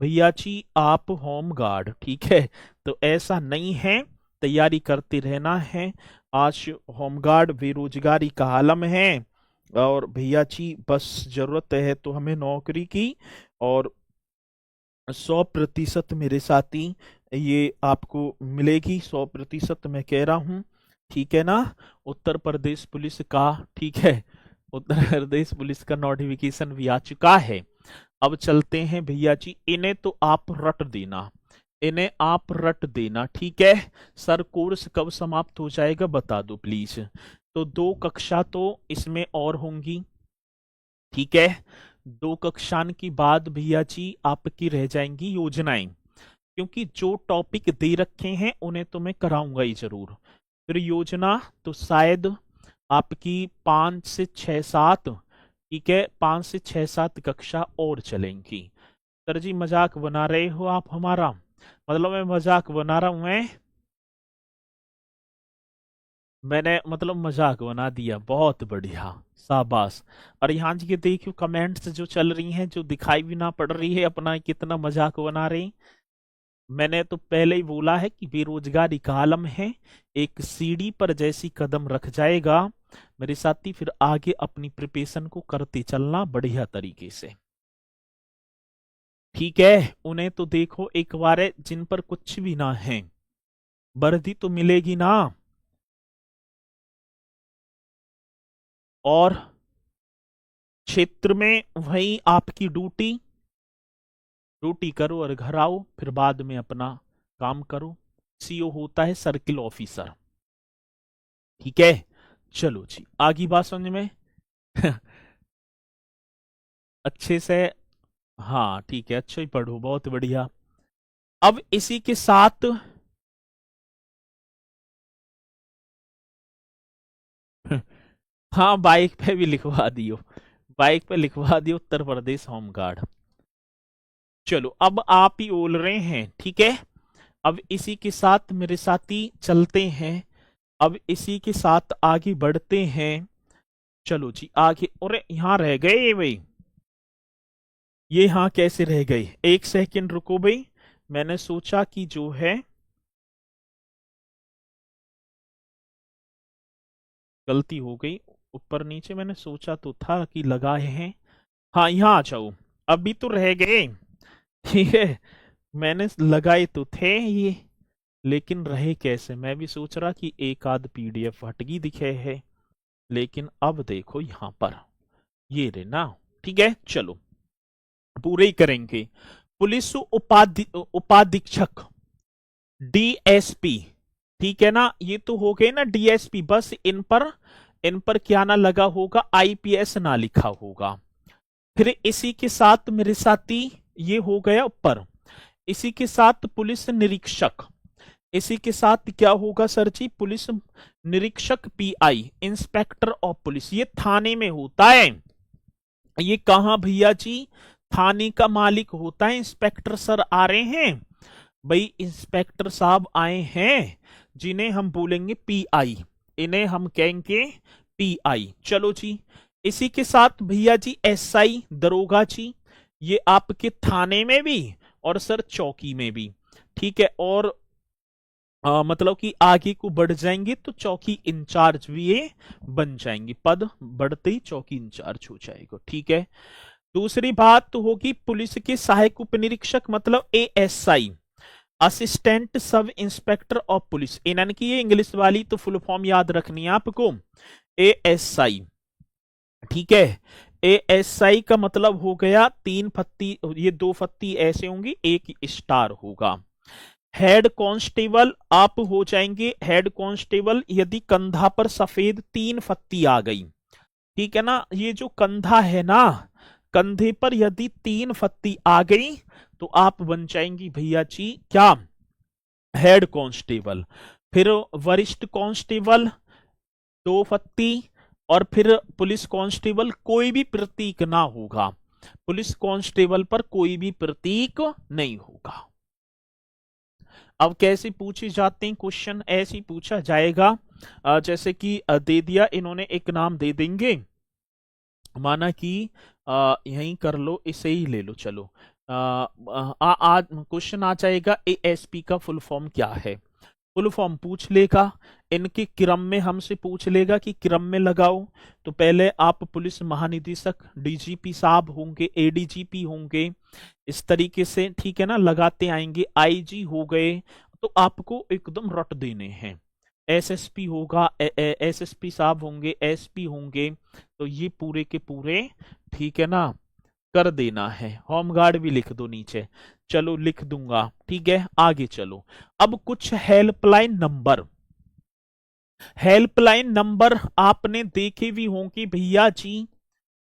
भैया जी, आप होमगार्ड, ठीक है। तो ऐसा नहीं है, तैयारी करते रहना है। आज होमगार्ड बेरोजगारी का आलम है, और भैया जी बस जरूरत है तो हमें नौकरी की। और 100% मेरे साथी ये आपको मिलेगी 100% मैं कह रहा हूं, ठीक है ना। उत्तर प्रदेश पुलिस का, ठीक है, उत्तर प्रदेश पुलिस का नोटिफिकेशन भी आ चुका है। अब चलते हैं भैया जी, इन्हें तो आप रट देना, इन्हें आप रट देना, ठीक है। सर कोर्स कब समाप्त हो जाएगा बता दो प्लीज। तो 2 कक्षा तो इसमें और होंगी, ठीक है। 2 कक्षान की बाद भैया जी आपकी रह जाएंगी योजनाएं, क्योंकि जो टॉपिक दे रखे हैं उन्हें तो मैं कराऊंगा ही जरूर। फिर योजना तो शायद आपकी 5 से 6 7, ठीक है, 5 से 6 7 कक्षा और चलेंगी। सर जी मजाक बना रहे हो आप हमारा, मतलब मैं मजाक बना रहा हूं मैंने मतलब मजाक बना दिया, बहुत बढ़िया, शाबाश। और यहाँ जी के देखियो कमेंट्स जो चल रही हैं, जो दिखाई भी ना पड़ रही है अपना कितना मजाक बना रहे हैं। मैंने तो पहले ही बोला है कि बेरोजगारी का आलम है, एक सीढ़ी पर जैसी कदम रख जाएगा मेरे साथी, फिर आगे अपनी प्रिपरेशन को करते चलना बढ़िया तरीके से, ठीक है। उन्हें तो देखो एक बार है, जिन पर कुछ भी ना है, वर्दी तो मिलेगी ना, और क्षेत्र में वही आपकी ड्यूटी, ड्यूटी करो और घर आओ, फिर बाद में अपना काम करो। सीओ होता है सर्किल ऑफिसर, ठीक है। चलो जी आगे बात समझ में अच्छे से, हाँ ठीक है, अच्छा ही पढ़ो, बहुत बढ़िया। अब इसी के साथ हाँ बाइक पे भी लिखवा दियो, बाइक पे लिखवा दियो उत्तर प्रदेश होमगार्ड। चलो अब आप ही बोल रहे हैं, ठीक है। अब इसी के साथ मेरे साथी चलते हैं, अब इसी के साथ आगे बढ़ते हैं। चलो जी आगे, और यहाँ रह गए भाई, ये यहाँ कैसे रह गए, एक सेकंड रुको भाई, मैंने सोचा कि जो है गलती हो गई, ऊपर नीचे मैंने सोचा तो था कि लगाए हैं, हाँ यहाँ आ जाओ, अभी तो रह गए, ठीक है। मैंने लगाए तो थे ये, लेकिन रहे कैसे, मैं भी सोच रहा कि एक आध पीडीएफ हटगी दिखे है, लेकिन अब देखो यहाँ पर ये रे ना, ठीक है। चलो पूरे ही करेंगे। पुलिस उपाधीक्षक, डीएसपी, ठीक है ना, ये तो हो गए ना डीएसपी, बस इन पर क्या ना लगा होगा, आईपीएस ना लिखा होगा। फिर इसी के साथ मेरे साथी ये हो गया ऊपर, इसी के साथ पुलिस निरीक्षक, इसी के साथ क्या होगा सर जी, पुलिस निरीक्षक पीआई, इंस्पेक्टर ऑफ पुलिस, ये थाने में होता है। ये कहां भैया जी, थाने का मालिक होता है। इंस्पेक्टर सर आ रहे हैं भाई, इंस्पेक्टर साहब आए हैं, जिन्हें हम बोलेंगे पीआई, इन्हें हम कहेंगे पीआई। चलो जी इसी के साथ भैया जी एसआई, दरोगा जी, ये आपके थाने में भी और सर चौकी में भी, ठीक है। और मतलब कि आगे को बढ़ जाएंगे तो चौकी इंचार्ज भी ये बन जाएंगे, पद बढ़ते ही चौकी इंचार्ज हो जाएगा, ठीक है। दूसरी बात तो होगी पुलिस के सहायक उप निरीक्षक, मतलब ASI, assistant sub inspector of police, इन्हन की ये इंग्लिश वाली तो फुल फॉर्म याद रखनी है आपको, एएसआई, ठीक है। एएसआई का मतलब हो गया 3 फत्ती, ये 2 फत्ती ऐसे होंगी, एक स्टार होगा। हेड कांस्टेबल आप हो जाएंगे हेड कांस्टेबल, यदि कंधा पर सफेद 3 फत्ती आ गई, ठीक है ना, ये जो कंधा है ना, कंधे पर यदि 3 फत्ती आ गई तो आप बन जाएंगी भैया जी क्या, हेड कांस्टेबल। फिर वरिष्ठ कांस्टेबल 2 फत्ती, और फिर पुलिस कांस्टेबल कोई भी प्रतीक ना होगा, पुलिस कांस्टेबल पर कोई भी प्रतीक नहीं होगा। अब कैसे पूछे जाते हैं क्वेश्चन, ऐसे ही पूछा जाएगा, जैसे कि दे दिया इन्होंने, एक नाम दे देंगे, माना कि यहीं कर लो, इसे ही ले लो, चलो क्वेश्चन आ जाएगा एएसपी का फुल फॉर्म क्या है। फुल फॉर्म पूछ लेगा, इनके क्रम में हमसे पूछ लेगा कि क्रम में लगाओ। तो पहले आप पुलिस महानिदेशक डीजीपी साहब होंगे, एडीजीपी होंगे, इस तरीके से ठीक है ना लगाते आएंगे। आईजी हो गए, तो आपको एकदम रट देने हैं। एसएसपी होगा, एसएसपी साहब होंगे, एसपी होंगे, तो ये पूरे के पूरे ठीक है ना कर देना है। होमगार्ड भी लिख दो नीचे, चलो लिख दूंगा, ठीक है। आगे चलो, अब कुछ हेल्पलाइन नंबर। हेल्पलाइन नंबर आपने देखे भी होंगे भैया जी।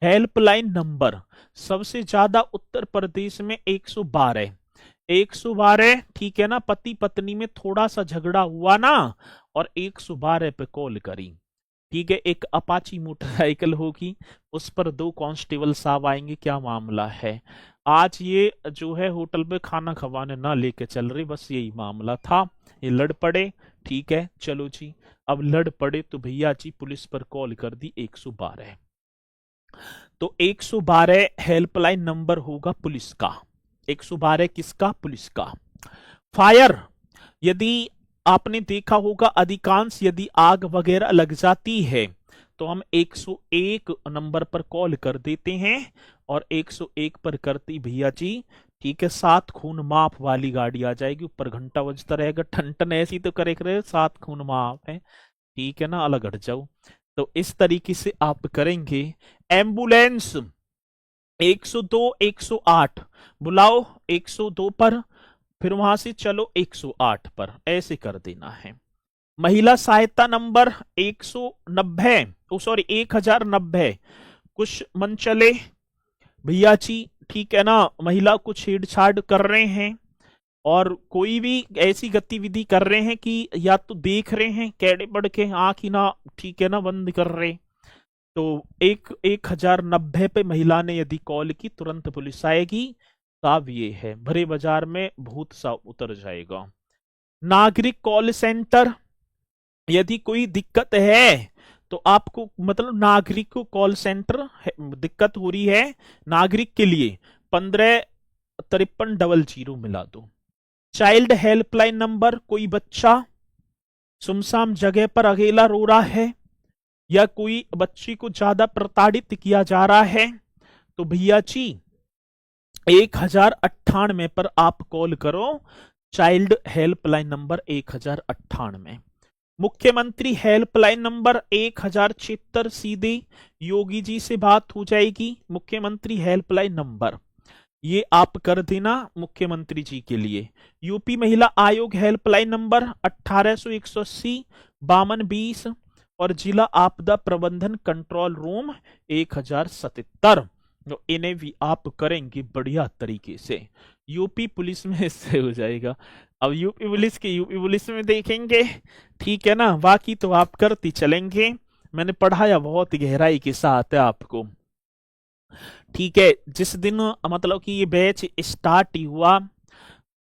हेल्पलाइन नंबर सबसे ज्यादा उत्तर प्रदेश में 112। 112 ठीक है ना, पति पत्नी में थोड़ा सा झगड़ा हुआ ना और 112 पे कॉल करी, ठीक है। एक अपाची मोटरसाइकिल होगी, उस पर 2 कांस्टेबल साहब आएंगे, क्या मामला है। आज ये जो है होटल पे खाना खवाने ना लेके चल रही, बस यही मामला था। ये लड़ पड़े, ठीक है। चलो जी, अब लड़ पड़े तो भैया जी पुलिस पर कॉल कर दी 112। तो 112 हेल्पलाइन नंबर होगा पुलिस का। 112 किसका? पुलिस का। फायर, यदि आपने देखा होगा अधिकांश यदि आग वगैरह लग जाती है तो हम 101 नंबर पर कॉल कर देते हैं, और 101 पर करती भैया जी ठीक है 7 खून माफ वाली गाड़ी आ जाएगी, ऊपर घंटा बजता रहेगा, ठन ठन ऐसी तो करे करे 7 खून माफ है, ठीक है ना, अलग हट जाओ। तो इस तरीके से आप करेंगे। एम्बुलेंस 102 108 बुलाओ 102 पर, फिर वहां से चलो 108 पर, ऐसे कर देना है। महिला सहायता नंबर 190, सॉरी 1090, कुछ मन चले भैया जी ठीक है ना, महिला को छेड़छाड़ कर रहे हैं और कोई भी ऐसी गतिविधि कर रहे हैं कि या तो देख रहे हैं कैडे बढ़ के आंख ही ना ठीक है ना बंद कर रहे, तो 1090 पे महिला ने यदि कॉल की तुरंत पुलिस आएगी। साहब ये है भरे बाजार में भूत सा उतर जाएगा। नागरिक कॉल सेंटर, यदि कोई दिक्कत है तो आपको मतलब नागरिक को कॉल सेंटर दिक्कत हो रही है नागरिक के लिए 155300 मिला दो। चाइल्ड हेल्पलाइन नंबर, कोई बच्चा सुमसाम जगह पर अकेला रो रहा है या कोई बच्ची को ज्यादा प्रताड़ित किया जा रहा है तो भैया जी 1098 पर आप कॉल करो। Child helpline number 1098। मुख्यमंत्री हेल्पलाइन नंबर 1076, सीधे योगी जी से बात हो जाएगी। मुख्यमंत्री हेल्पलाइन नंबर ये आप कर देना मुख्यमंत्री जी के लिए। यूपी महिला आयोग हेल्पलाइन नंबर 1800 180 52 और जिला आपदा प्रबंधन कंट्रोल रूम 1077। तो इन्हें भी आप करेंगे बढ़िया तरीके से। यूपी पुलिस में इससे हो जाएगा। अब यूपी पुलिस में देखेंगे, ठीक है ना, बाकी तो आप करती चलेंगे। मैंने पढ़ाया बहुत गहराई के साथ है आपको, ठीक है। जिस दिन मतलब कि ये बैच स्टार्ट ही हुआ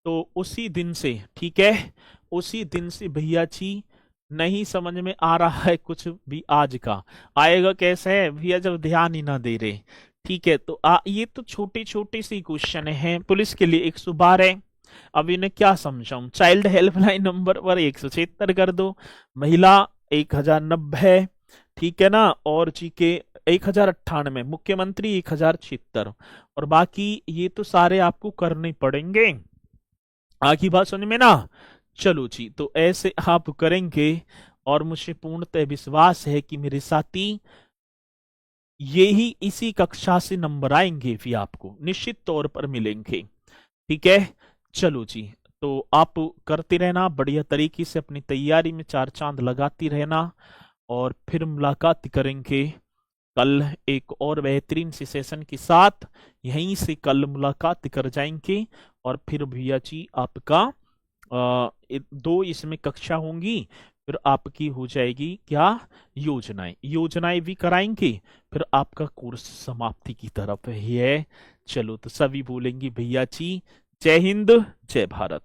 तो उसी दिन से, ठीक है, उसी दिन से भैया जी नहीं समझ में आ रहा है कुछ भी आज का। आएगा कैसे है भैया जब ध्यान ही ना दे रहे, ठीक है। तो ये तो छोटे छोटे से क्वेश्चन हैं पुलिस के लिए। 112 अब इन्हें क्या समझाऊं। चाइल्ड हेल्पलाइन नंबर पर 176 कर दो, महिला 1090, ठीक है ना, और जी के 1098, मुख्यमंत्री 1076, और बाकी ये तो सारे आपको करने पड़ेंगे। आखिरी बात समझ में ना। चलो जी, तो ऐसे आप करेंगे और मुझे पूर्णतः विश्वास है कि मेरे साथी ये ही इसी कक्षा से नंबर आएंगे भी आपको निश्चित तौर पर मिलेंगे, ठीक है। चलो जी, तो आप करते रहना बढ़िया तरीके से, अपनी तैयारी में 4 चांद लगाती रहना, और फिर मुलाकात करेंगे कल एक और बेहतरीन सी सेशन के साथ। यहीं से कल मुलाकात कर जाएंगे और फिर भैया जी आपका 2 इसमें कक्षा होंगी, फिर आपकी हो जाएगी क्या योजनाएं भी कराएंगे, फिर आपका कोर्स समाप्ति की तरफ ही है। चलो तो सभी बोलेंगे भैया जी जय हिंद जय भारत।